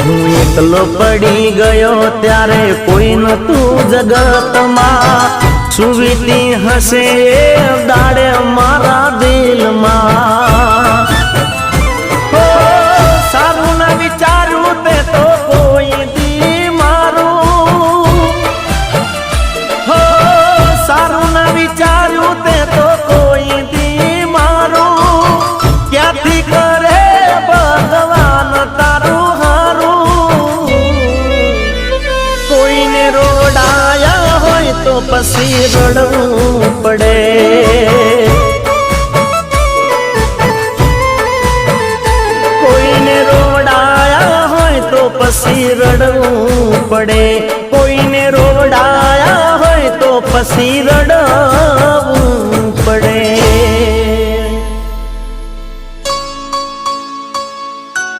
હું એકલો પડી ગયો ત્યારે કોઈ નતું જગતમાં, સુવીતી હશે દાડે મારા દિલમાં। હો સારું ના વિચાર્યું તે તો કોઈ દી મારું, હો સારું ના વિચાર્યું તે તો કોઈ દી મારું, ક્યાંથી કરે ભગવાન તારું હારું। કોઈને રોડાયા હોય તો પછી રડવું પડે, કોઈને રોડાયા હોય તો પછી રડવું પડે, કોઈને રોડાયા હોય તો પછી રડવું